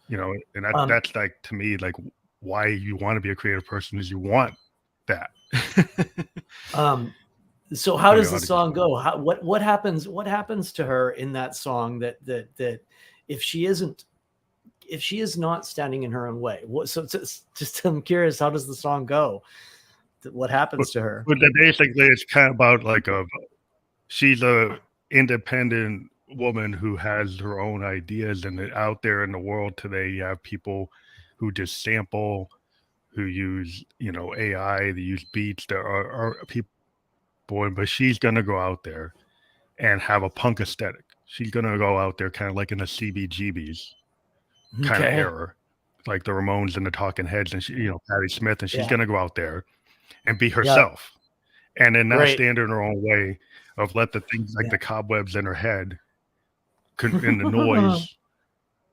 And that's like, to me, like, why you want to be a creative person is you want that. So how does the song go? What happens to her in that song that if she is not standing in her own way? Just I'm curious, how does the song go? What happens to her? But basically, it's kind of about like she's a independent woman who has her own ideas, and out there in the world today, you have people who just sample, who use AI, they use beats. There are people, but she's gonna go out there and have a punk aesthetic. She's gonna go out there kind of like in the CBGBs kind of era, like the Ramones and the Talking Heads, and she, Patti Smith, and she's gonna go out there and be herself, and then not stand in her own way of let the things like the cobwebs in her head and the noise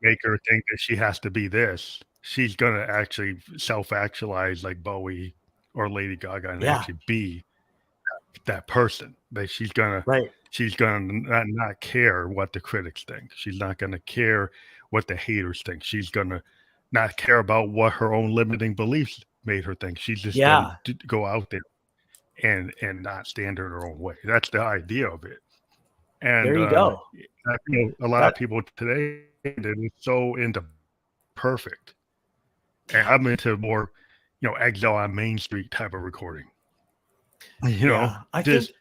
make her think that she has to be this. She's gonna actually self-actualize like Bowie or Lady Gaga and actually be that person. That she's gonna not care what the critics think. She's not gonna care what the haters think. She's gonna not care about what her own limiting beliefs made her think. She's just gonna go out there and not stand in her own way. That's the idea of it. And there you go. I feel a lot of people today that is so into perfect, and I'm into more, Exile on Main Street type of recording. Just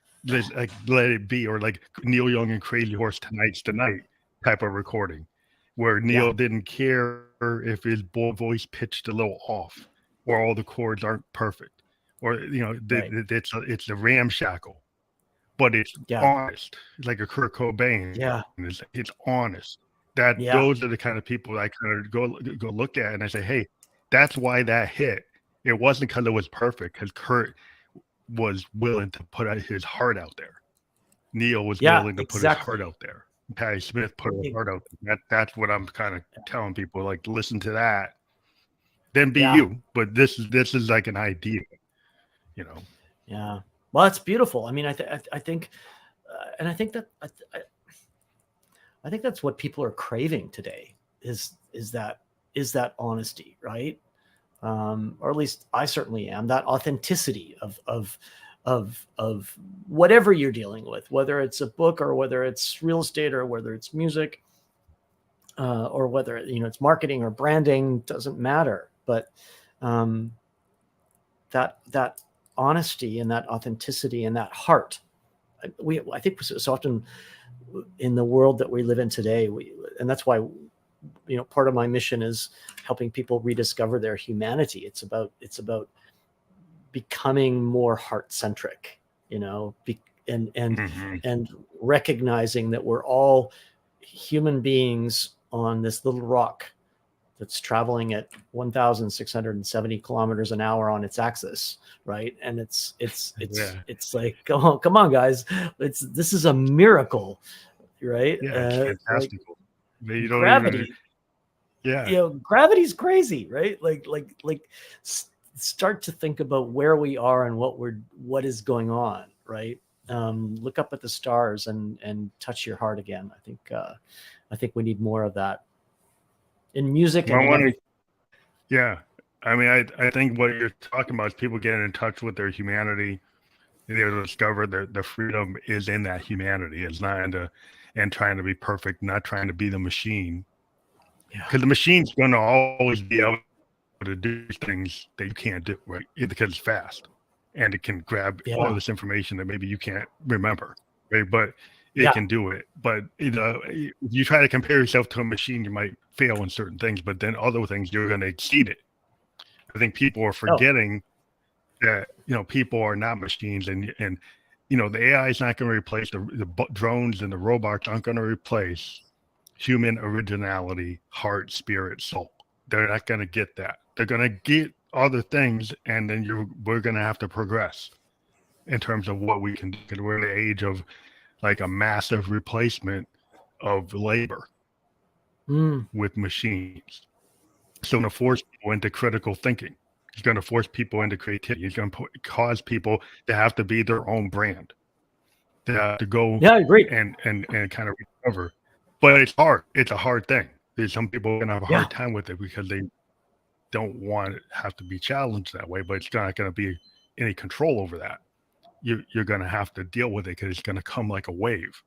like Let It Be, or like Neil Young and Crazy Horse, Tonight's the Night type of recording, where Neil didn't care if his voice pitched a little off, or all the chords aren't perfect, or it's a ramshackle, but it's honest. It's like a Kurt Cobain. It's honest. Those are the kind of people I kind of go look at, and I say, hey, that's why that hit. It wasn't because it was perfect, because Kurt was willing to put his heart out there. Neil was willing to put his heart out there. Patti Smith put her heart out there. That's what I'm kind of telling people, like, listen to that, then be you. But this is like an idea, Yeah. Well, it's beautiful. I mean, I think, and I think that I think that's what people are craving today is that honesty, right? Or at least I certainly am, that authenticity of whatever you're dealing with, whether it's a book or whether it's real estate or whether it's music, or whether it's marketing or branding, doesn't matter. But that honesty and that authenticity and that heart, I think so often in the world that we live in today, and that's why part of my mission is helping people rediscover their humanity. It's about becoming more heart-centric, and recognizing that we're all human beings on this little rock that's traveling at 1,670 kilometers an hour on its axis, right? And it's like, come on, guys, this is a miracle, right? It's fantastic. Like, gravity. Gravity's crazy, right? Like start to think about where we are and what is going on, right? Look up at the stars and touch your heart again. I think we need more of that in music. I mean, I think what you're talking about is people getting in touch with their humanity. They're to discover the freedom is in that humanity. It's not and trying to be perfect, not trying to be the machine. Because the machine's going to always be able to do things that you can't do, right? Because it's fast and it can grab all this information that maybe you can't remember, right? But it can do it. But if you try to compare yourself to a machine, you might fail in certain things, but then other things you're going to exceed it. I think people are forgetting that people are not machines, and the AI is not going to replace the drones, and the robots aren't going to replace human originality, heart, spirit, soul. They're not going to get that. They're going to get other things, and then we're going to have to progress in terms of what we can do. Because we're in the age of like a massive replacement of labor with machines. going to force people into critical thinking. He's going to force people into creativity. He's going to cause people to have to be their own brand, to have to go Yeah, I agree. and kind of recover. But it's hard. It's a hard thing. There's some people going to have a hard time with it because they don't want to have to be challenged that way, but it's not going to be any control over that. You're going to have to deal with it because it's going to come like a wave.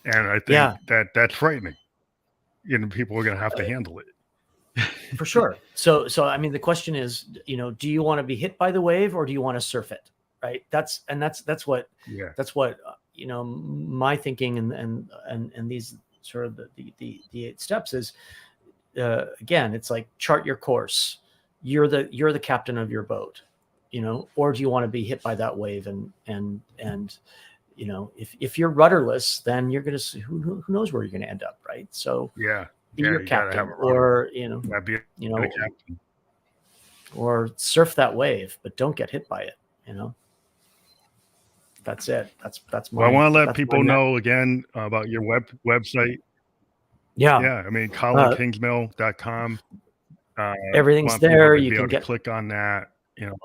And I think that's frightening. You know, people are going to have to handle it. For sure. So I mean, the question is, you know, do you want to be hit by the wave or do you want to surf it? Right. That's what you know, my thinking and these sort of the 8 steps is, again, it's like chart your course. You're the captain of your boat, you know, or do you want to be hit by that wave and you know, if you're rudderless, then you're going to who knows where you're going to end up. Right. So be your captain, or or surf that wave, but don't get hit by it. You know, that's it. That's my. Well, I want to let people know again about your website. Yeah. I mean, ColinKingsmill.com. Everything's there. You can click on that. You know.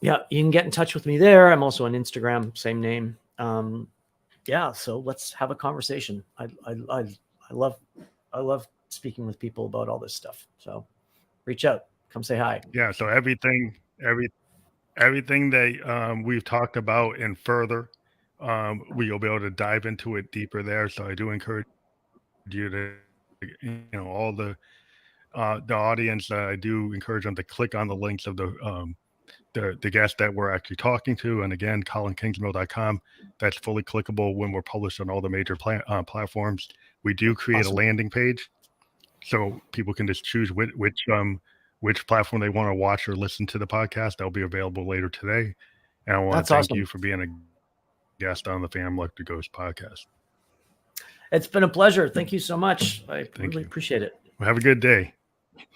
Yeah, you can get in touch with me there. I'm also on Instagram, same name. So let's have a conversation. I love speaking with people about all this stuff. So reach out, come say hi. Yeah. So everything that we've talked about and further, we'll be able to dive into it deeper there. So I do encourage you to, you know, all the audience, I do encourage them to click on the links of the guest that we're actually talking to. And again, ColinKingsmill.com. That's fully clickable when we're published on all the major platforms. We do create a landing page, so people can just choose which platform they want to watch or listen to the podcast. That'll be available later today. And I want to thank you for being a guest on the Phantom Electric Ghost podcast. It's been a pleasure. Thank you so much. I really appreciate it. Well, have a good day.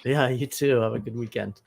Yeah, you too. Have a good weekend.